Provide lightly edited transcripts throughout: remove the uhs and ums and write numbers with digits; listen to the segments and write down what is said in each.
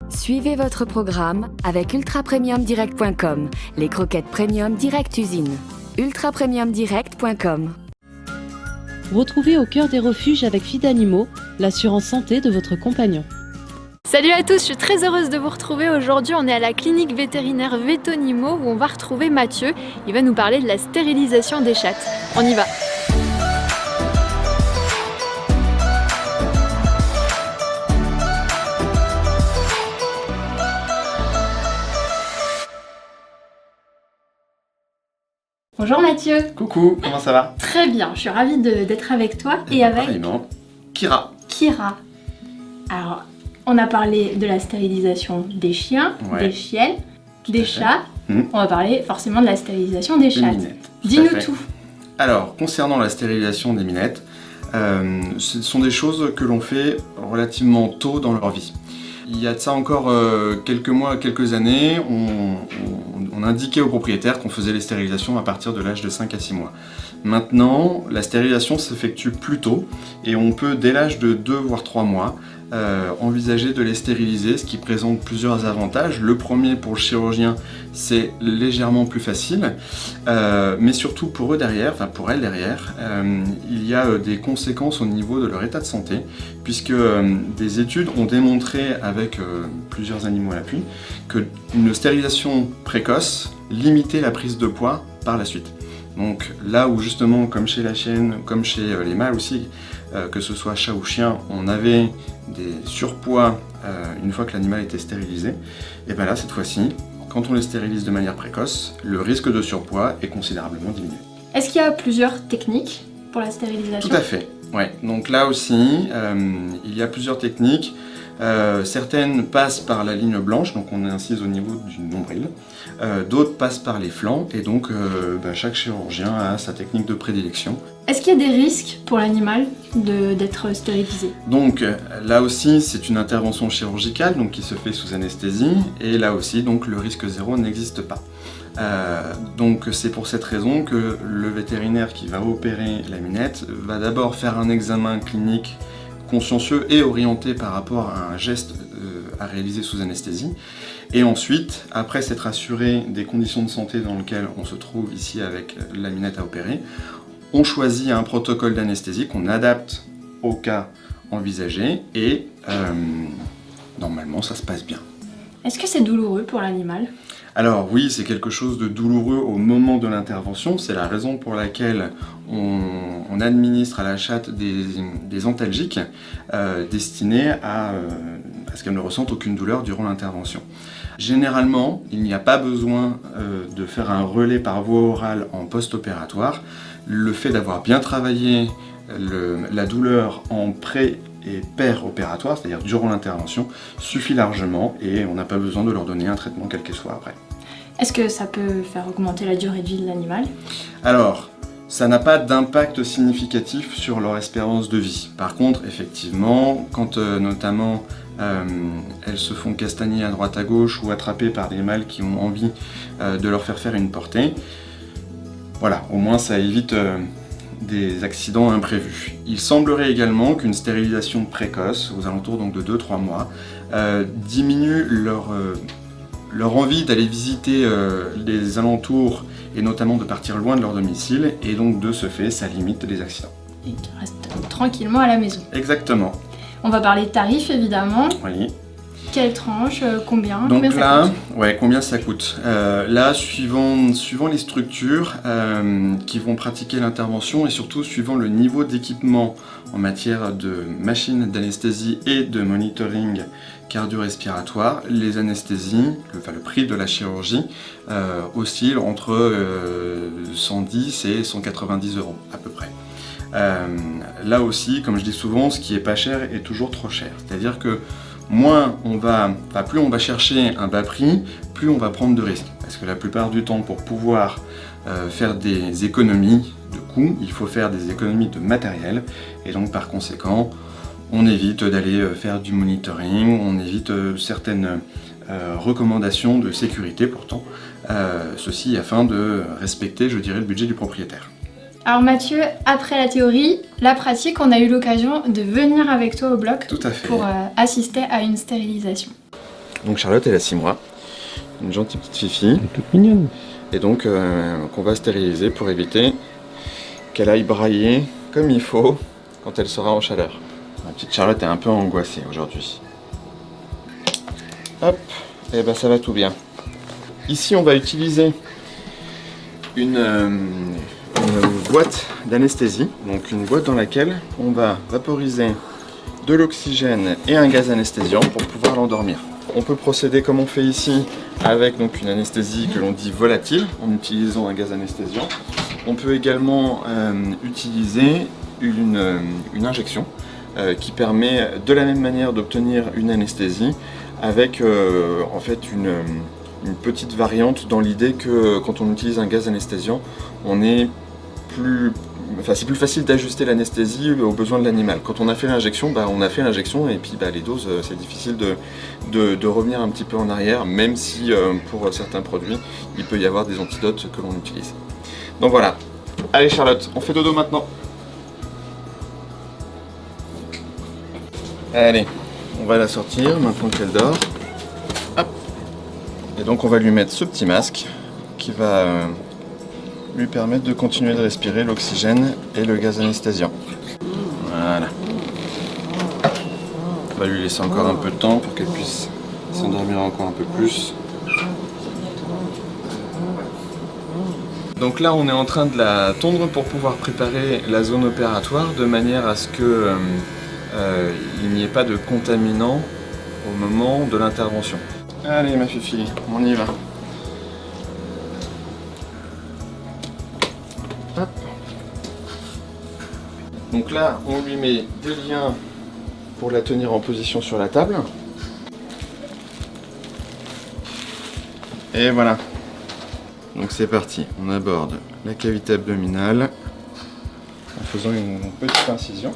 Suivez votre programme avec ultrapremiumdirect.com, les croquettes premium direct usine. ultrapremiumdirect.com. Retrouvez au cœur des refuges avec Fidanimo l'assurance santé de votre compagnon. Salut à tous, je suis très heureuse de vous retrouver. Aujourd'hui, on est à la clinique vétérinaire Vetonimo où on va retrouver Mathieu. Il va nous parler de la stérilisation des chattes. On y va. Bonjour Mathieu. Coucou, comment ça va? Très bien, je suis ravie d'être avec toi et avec Pareillement. Kira. Alors, on a parlé de la stérilisation des chiens, Ouais. des chiennes, des fait. chats. Mhm. On va parler forcément de la stérilisation des Des chattes. minettes, tout à Dis-nous fait. tout. Alors, concernant la stérilisation des minettes, ce sont des choses que l'on fait relativement tôt dans leur vie. Il y a de ça encore quelques mois, quelques années, on indiquait aux propriétaires qu'on faisait les stérilisations à partir de l'âge de 5 à 6 mois. Maintenant, la stérilisation s'effectue plus tôt et on peut, dès l'âge de 2 voire 3 mois, envisager de les stériliser, ce qui présente plusieurs avantages. Le premier, pour le chirurgien, c'est légèrement plus facile, mais surtout pour eux derrière, enfin pour elles derrière, il y a des conséquences au niveau de leur état de santé, puisque des études ont démontré, avec plusieurs animaux à l'appui, qu'une stérilisation précoce limitait la prise de poids par la suite. Donc là où justement, comme chez la chienne, comme chez les mâles aussi, que ce soit chat ou chien, on avait des surpoids une fois que l'animal était stérilisé, et bien là cette fois-ci, quand on les stérilise de manière précoce, le risque de surpoids est considérablement diminué. Est-ce qu'il y a plusieurs techniques pour la stérilisation? Tout à fait, ouais. Donc là aussi, il y a plusieurs techniques. Certaines passent par la ligne blanche, donc on incise au niveau du nombril. D'autres passent par les flancs, et donc chaque chirurgien a sa technique de prédilection. Est-ce qu'il y a des risques pour l'animal d'être stérilisé? Donc là aussi, c'est une intervention chirurgicale donc qui se fait sous anesthésie, et là aussi, donc le risque zéro n'existe pas. Donc c'est pour cette raison que le vétérinaire qui va opérer la minette va d'abord faire un examen clinique consciencieux et orienté par rapport à un geste à réaliser sous anesthésie. Et ensuite, après s'être assuré des conditions de santé dans lesquelles on se trouve ici avec la minette à opérer, on choisit un protocole d'anesthésie qu'on adapte au cas envisagé et normalement ça se passe bien. Est-ce que c'est douloureux pour l'animal? Alors oui, c'est quelque chose de douloureux au moment de l'intervention, c'est la raison pour laquelle on administre à la chatte des antalgiques destinés à ce qu'elle ne ressente aucune douleur durant l'intervention. Généralement, il n'y a pas besoin de faire un relais par voie orale en post-opératoire. Le fait d'avoir bien travaillé la douleur en pré- et per-opératoire, c'est-à-dire durant l'intervention, suffit largement et on n'a pas besoin de leur donner un traitement quel qu'il soit après. Est-ce que ça peut faire augmenter la durée de vie de l'animal? Alors, ça n'a pas d'impact significatif sur leur espérance de vie. Par contre, effectivement, quand notamment elles se font castagner à droite à gauche ou attrapées par des mâles qui ont envie de leur faire une portée, voilà, au moins ça évite des accidents imprévus. Il semblerait également qu'une stérilisation précoce, aux alentours donc de 2-3 mois, diminue leur envie d'aller visiter les alentours et notamment de partir loin de leur domicile, et donc de ce fait, ça limite les accidents. Et qui reste tranquillement à la maison. Exactement. On va parler tarifs évidemment. Oui. Quelle tranche? Combien? Donc Combien ça là, coûte? ouais, combien ça coûte? Là, suivant les structures qui vont pratiquer l'intervention et surtout suivant le niveau d'équipement en matière de machines d'anesthésie et de monitoring cardio-respiratoire, les anesthésies, le prix de la chirurgie oscille entre 110 et 190 € à peu près. Là aussi, comme je dis souvent, ce qui est pas cher est toujours trop cher. C'est-à-dire que plus on va chercher un bas prix, plus on va prendre de risques. Parce que la plupart du temps, pour pouvoir faire des économies de coûts, il faut faire des économies de matériel. Et donc par conséquent, on évite d'aller faire du monitoring, on évite certaines recommandations de sécurité pourtant. Ceci afin de respecter, je dirais, le budget du propriétaire. Alors Mathieu, après la théorie, la pratique, on a eu l'occasion de venir avec toi au bloc Tout à fait. pour assister à une stérilisation. Donc Charlotte, elle a 6 mois, une gentille petite fifi. Elle est toute mignonne. Et donc qu'on va stériliser pour éviter qu'elle aille brailler comme il faut quand elle sera en chaleur. Ma petite Charlotte est un peu angoissée aujourd'hui. Hop, et ben ça va tout bien. Ici on va utiliser une boîte d'anesthésie, donc une boîte dans laquelle on va vaporiser de l'oxygène et un gaz anesthésiant pour pouvoir l'endormir. On peut procéder comme on fait ici avec donc une anesthésie que l'on dit volatile en utilisant un gaz anesthésiant. On peut également utiliser une injection qui permet de la même manière d'obtenir une anesthésie avec en fait une petite variante dans l'idée que quand on utilise un gaz anesthésiant, c'est plus facile d'ajuster l'anesthésie aux besoins de l'animal. Quand on a fait l'injection, on a fait l'injection et puis les doses, c'est difficile de revenir un petit peu en arrière, même si pour certains produits, il peut y avoir des antidotes que l'on utilise. Donc voilà. Allez Charlotte, on fait dodo maintenant. Allez, on va la sortir maintenant qu'elle dort. Hop. Et donc on va lui mettre ce petit masque qui va lui permettre de continuer de respirer l'oxygène et le gaz anesthésiant. Voilà. On va lui laisser encore un peu de temps pour qu'elle puisse s'endormir encore un peu plus. Donc là on est en train de la tondre pour pouvoir préparer la zone opératoire de manière à ce que il n'y ait pas de contaminants au moment de l'intervention. Allez ma fifi, on y va. Hop. Donc là, on lui met des liens pour la tenir en position sur la table. Et voilà. Donc c'est parti. On aborde la cavité abdominale en faisant une petite incision.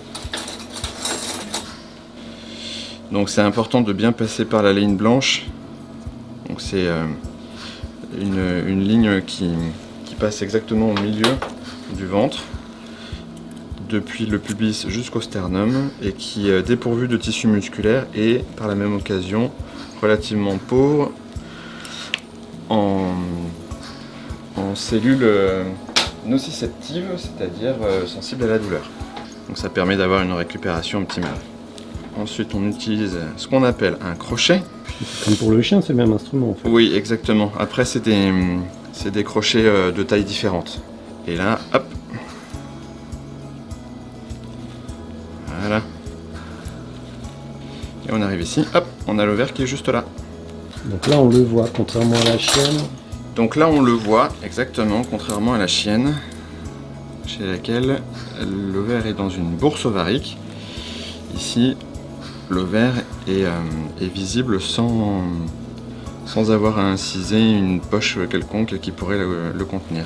Donc c'est important de bien passer par la ligne blanche. Donc c'est une ligne qui passe exactement au milieu du ventre, depuis le pubis jusqu'au sternum, et qui est dépourvu de tissu musculaire et par la même occasion relativement pauvre en cellules nociceptives, c'est-à-dire sensibles à la douleur. Donc ça permet d'avoir une récupération optimale. Ensuite on utilise ce qu'on appelle un crochet. Comme pour le chien, c'est le même instrument en fait. Oui, exactement. Après c'est des crochets de tailles différentes. Et là, hop. Voilà. Et on arrive ici, hop, on a l'ovaire qui est juste là. Donc là on le voit, contrairement à la chienne. Donc là on le voit, exactement, contrairement à la chienne, chez laquelle l'ovaire est dans une bourse ovarique. Ici, l'ovaire est visible sans avoir à inciser une poche quelconque qui pourrait le contenir.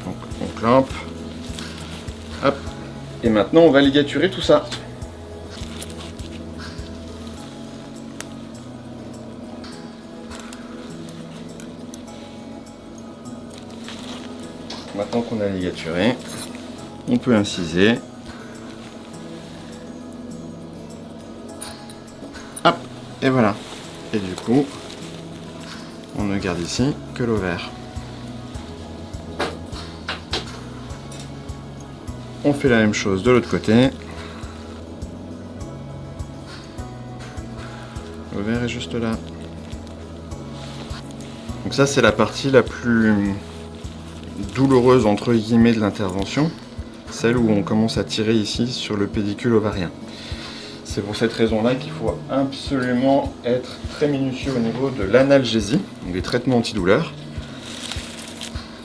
Donc on clampe. Hop. Et maintenant on va ligaturer tout ça. Maintenant qu'on a ligaturé, on peut inciser. Hop, et voilà. Et du coup, on ne garde ici que l'ovaire. On fait la même chose de l'autre côté. L'ovaire est juste là. Donc ça, c'est la partie la plus douloureuse entre guillemets de l'intervention, celle où on commence à tirer ici sur le pédicule ovarien. C'est pour cette raison-là qu'il faut absolument être très minutieux au niveau de l'analgésie, donc les traitements antidouleurs,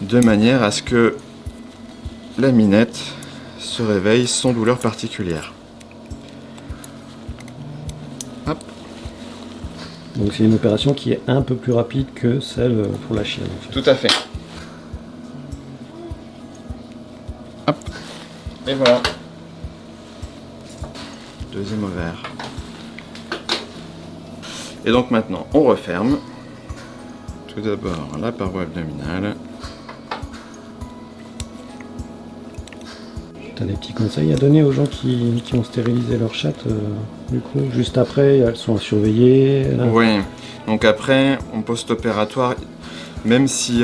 de manière à ce que la minette se réveille sans douleur particulière. Hop. Donc c'est une opération qui est un peu plus rapide que celle pour la chienne. En fait. Tout à fait. Hop. Et voilà. Deuxième ovaire. Et donc maintenant, on referme. Tout d'abord la paroi abdominale. tu as des petits conseils à donner aux gens qui ont stérilisé leur chatte, du coup, juste après, elles sont à surveiller. Oui, donc après, en post-opératoire, même si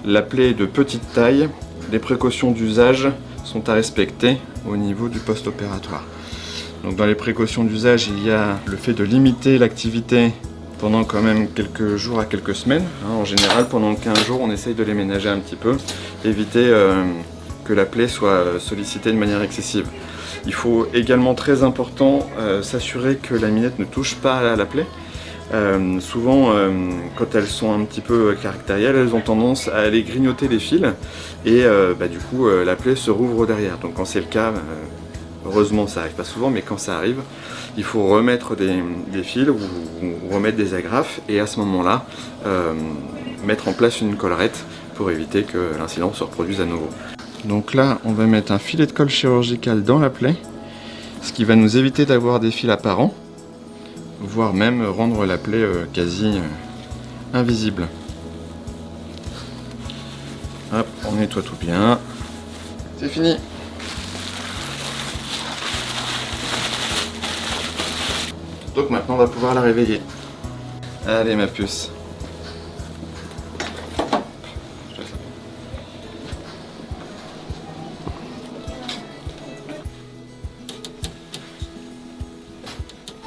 la plaie est de petite taille, les précautions d'usage sont à respecter au niveau du post-opératoire. Donc dans les précautions d'usage, il y a le fait de limiter l'activité pendant quand même quelques jours à quelques semaines. En général, pendant 15 jours, on essaye de les ménager un petit peu, éviter que la plaie soit sollicitée de manière excessive. Il faut également, très important, s'assurer que la minette ne touche pas à la plaie. Souvent, quand elles sont un petit peu caractérielles, elles ont tendance à aller grignoter les fils et du coup la plaie se rouvre derrière. Donc quand c'est le cas, heureusement ça arrive pas souvent, mais quand ça arrive, il faut remettre des fils ou remettre des agrafes et à ce moment-là mettre en place une collerette pour éviter que l'incident se reproduise à nouveau. Donc là, on va mettre un filet de colle chirurgical dans la plaie, ce qui va nous éviter d'avoir des fils apparents, voire même rendre la plaie quasi invisible. Hop, on nettoie tout bien. C'est fini. Donc maintenant on va pouvoir la réveiller. Allez ma puce.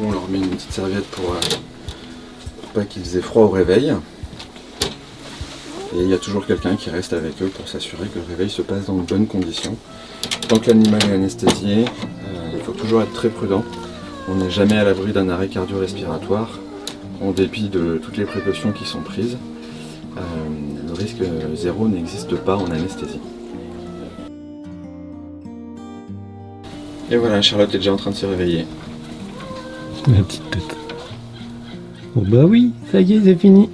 On leur met une petite serviette pour pas qu'ils aient froid au réveil. Et il y a toujours quelqu'un qui reste avec eux pour s'assurer que le réveil se passe dans de bonnes conditions. Tant que l'animal est anesthésié, il faut toujours être très prudent. On n'est jamais à l'abri d'un arrêt cardio-respiratoire, en dépit de toutes les précautions qui sont prises. Le risque zéro n'existe pas en anesthésie. Et voilà, Charlotte est déjà en train de se réveiller. La petite tête. Oh bah oui, ça y est, c'est fini.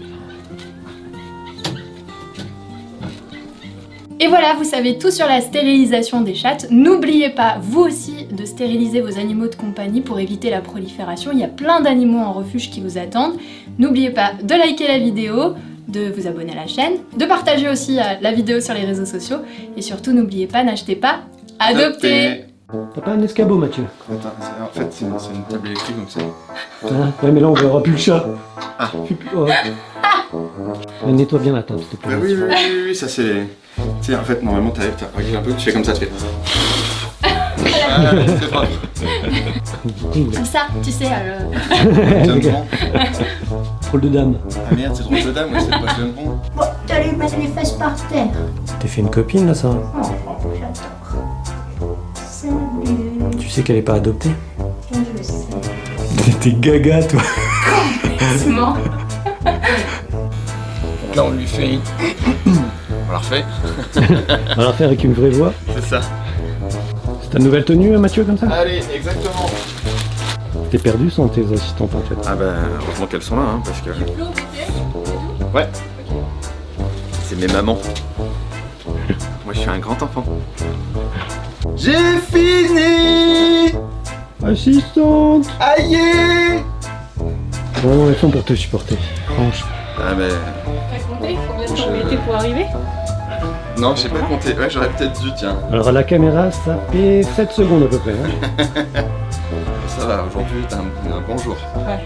Et voilà, vous savez tout sur la stérilisation des chattes. N'oubliez pas, vous aussi, de stériliser vos animaux de compagnie pour éviter la prolifération. Il y a plein d'animaux en refuge qui vous attendent. N'oubliez pas de liker la vidéo, de vous abonner à la chaîne, de partager aussi la vidéo sur les réseaux sociaux. Et surtout, n'oubliez pas, n'achetez pas, adoptez. T'as pas un escabeau, Mathieu? Attends, en fait c'est une table électrique donc c'est... Ouais, mais là on verra plus le chat. Ah. Oh. Mais nettoie bien la table, s'il te plaît. Oui, ça c'est les... Tu sais, en fait, normalement, tu recules un peu, tu fais comme ça, tu fais... c'est pas... Comme ça, tu sais, Drôle de dame. Ah merde, c'est drôle de dame, ouais, c'est pas James Bond. Bon, t'allais mettre les fesses par terre. T'es fait une copine là, ça? Oh, j'adore. Salut. Tu sais qu'elle est pas adoptée? Je le sais. T'es gaga, toi. complètement. Donc là, on lui fait... On la refait. On va la faire avec une vraie voix. C'est ça. C'est ta nouvelle tenue, Mathieu, comme ça? Allez, exactement. T'es perdu sans tes assistantes, en fait. Ah bah, heureusement qu'elles sont là, hein, parce que... Ouais. C'est mes mamans. Moi, je suis un grand enfant. J'ai fini. Assistante! Aïe. Vraiment, elles sont pour te supporter. Franchement. Ah mais... T'as compté combien de temps on était pour arriver? Non, j'ai pas compté. Ouais, j'aurais peut-être dû, tiens. Alors, à la caméra, ça fait 7 secondes à peu près. Hein. Ça va, aujourd'hui, t'as un bon jour. Ouais.